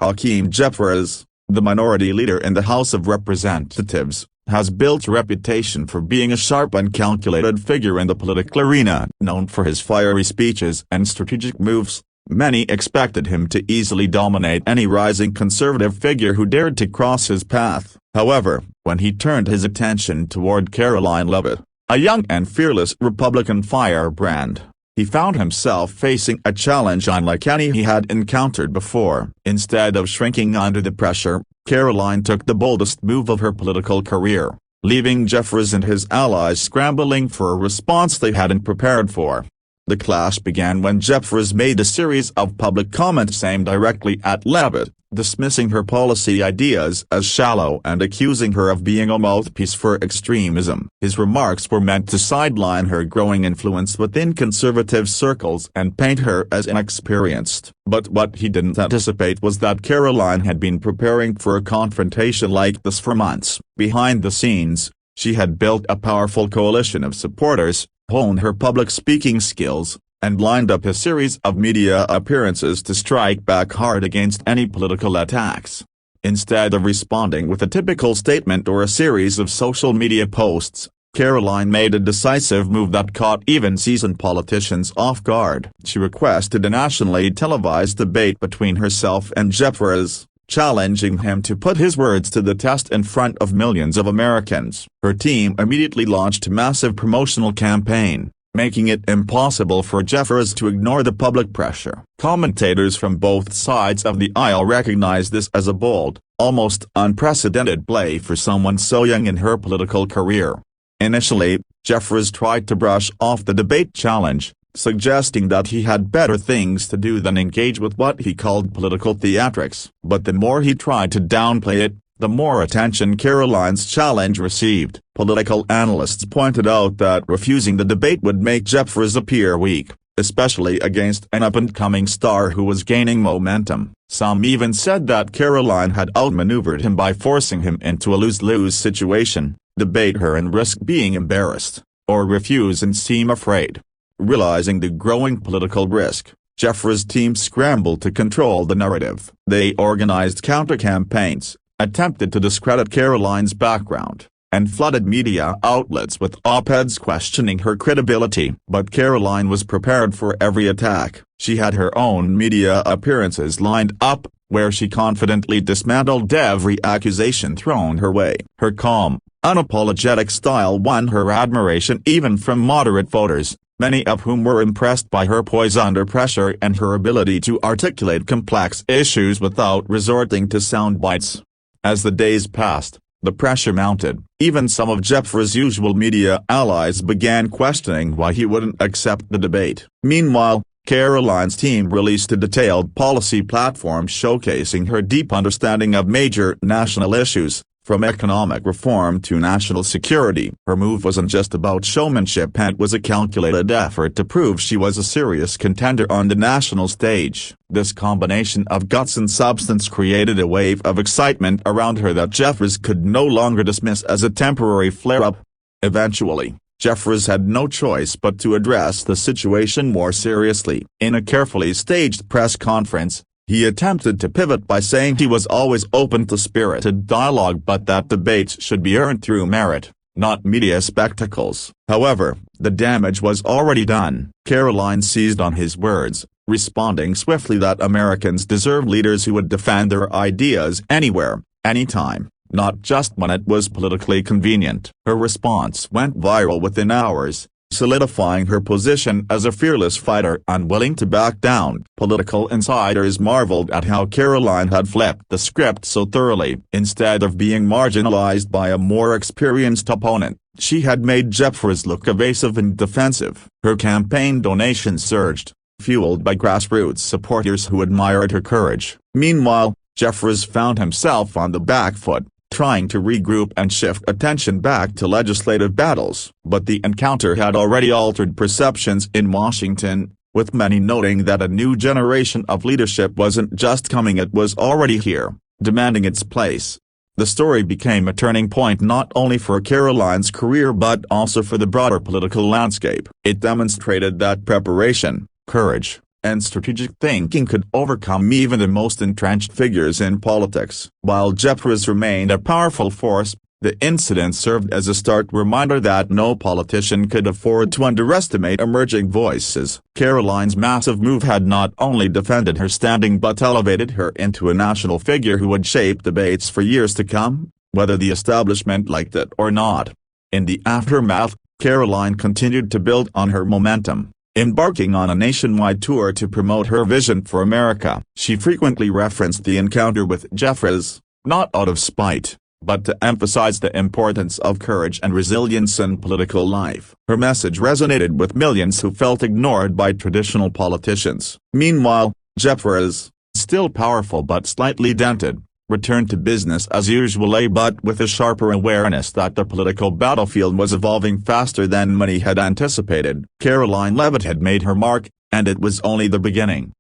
Hakeem Jeffries, the minority leader in the House of Representatives, has built a reputation for being a sharp and calculated figure in the political arena. Known for his fiery speeches and strategic moves, many expected him to easily dominate any rising conservative figure who dared to cross his path. However, when he turned his attention toward Karoline Leavitt, a young and fearless Republican firebrand, he found himself facing a challenge unlike any he had encountered before. Instead of shrinking under the pressure, Karoline took the boldest move of her political career, leaving Jeffries and his allies scrambling for a response they hadn't prepared for. The clash began when Jeffries made a series of public comments aimed directly at Leavitt, dismissing her policy ideas as shallow and accusing her of being a mouthpiece for extremism. His remarks were meant to sideline her growing influence within conservative circles and paint her as inexperienced. But what he didn't anticipate was that Karoline had been preparing for a confrontation like this for months. Behind the scenes, she had built a powerful coalition of supporters, honed her public speaking skills, and lined up a series of media appearances to strike back hard against any political attacks. Instead of responding with a typical statement or a series of social media posts, Karoline made a decisive move that caught even seasoned politicians off guard. She requested a nationally televised debate between herself and Jeffries, challenging him to put his words to the test in front of millions of Americans. Her team immediately launched a massive promotional campaign, making it impossible for Jeffries to ignore the public pressure. Commentators from both sides of the aisle recognized this as a bold, almost unprecedented play for someone so young in her political career. Initially, Jeffries tried to brush off the debate challenge, suggesting that he had better things to do than engage with what he called political theatrics. But the more he tried to downplay it, the more attention Karoline's challenge received. Political analysts pointed out that refusing the debate would make Jeffries appear weak, especially against an up-and-coming star who was gaining momentum. Some even said that Karoline had outmaneuvered him by forcing him into a lose-lose situation: debate her and risk being embarrassed, or refuse and seem afraid. Realizing the growing political risk, Jeffries' team scrambled to control the narrative. They organized counter-campaigns, attempted to discredit Karoline's background, and flooded media outlets with op-eds questioning her credibility. But Karoline was prepared for every attack. She had her own media appearances lined up, where she confidently dismantled every accusation thrown her way. Her calm, unapologetic style won her admiration even from moderate voters, many of whom were impressed by her poise under pressure and her ability to articulate complex issues without resorting to sound bites. As the days passed, the pressure mounted. Even some of Jeffries' usual media allies began questioning why he wouldn't accept the debate. Meanwhile, Karoline's team released a detailed policy platform showcasing her deep understanding of major national issues, from economic reform to national security. Her move wasn't just about showmanship, it was a calculated effort to prove she was a serious contender on the national stage. This combination of guts and substance created a wave of excitement around her that Jeffries could no longer dismiss as a temporary flare-up. Eventually, Jeffries had no choice but to address the situation more seriously. In a carefully staged press conference, he attempted to pivot by saying he was always open to spirited dialogue but that debates should be earned through merit, not media spectacles. However, the damage was already done. Karoline seized on his words, responding swiftly that Americans deserve leaders who would defend their ideas anywhere, anytime, not just when it was politically convenient. Her response went viral within hours, solidifying her position as a fearless fighter unwilling to back down. Political insiders marveled at how Karoline had flipped the script so thoroughly. Instead of being marginalized by a more experienced opponent, she had made Jeffries look evasive and defensive. Her campaign donations surged, fueled by grassroots supporters who admired her courage. Meanwhile, Jeffries found himself on the back foot, trying to regroup and shift attention back to legislative battles. But the encounter had already altered perceptions in Washington, with many noting that a new generation of leadership wasn't just coming, it was already here, demanding its place. The story became a turning point not only for Karoline's career but also for the broader political landscape. It demonstrated that preparation, courage, and strategic thinking could overcome even the most entrenched figures in politics. While Jeffries remained a powerful force, the incident served as a stark reminder that no politician could afford to underestimate emerging voices. Karoline's massive move had not only defended her standing but elevated her into a national figure who would shape debates for years to come, whether the establishment liked it or not. In the aftermath, Karoline continued to build on her momentum, embarking on a nationwide tour to promote her vision for America. She frequently referenced the encounter with Jeffries, not out of spite, but to emphasize the importance of courage and resilience in political life. Her message resonated with millions who felt ignored by traditional politicians. Meanwhile, Jeffries, still powerful but slightly dented, returned to business as usual, but with a sharper awareness that the political battlefield was evolving faster than many had anticipated. Karoline Leavitt had made her mark, and it was only the beginning.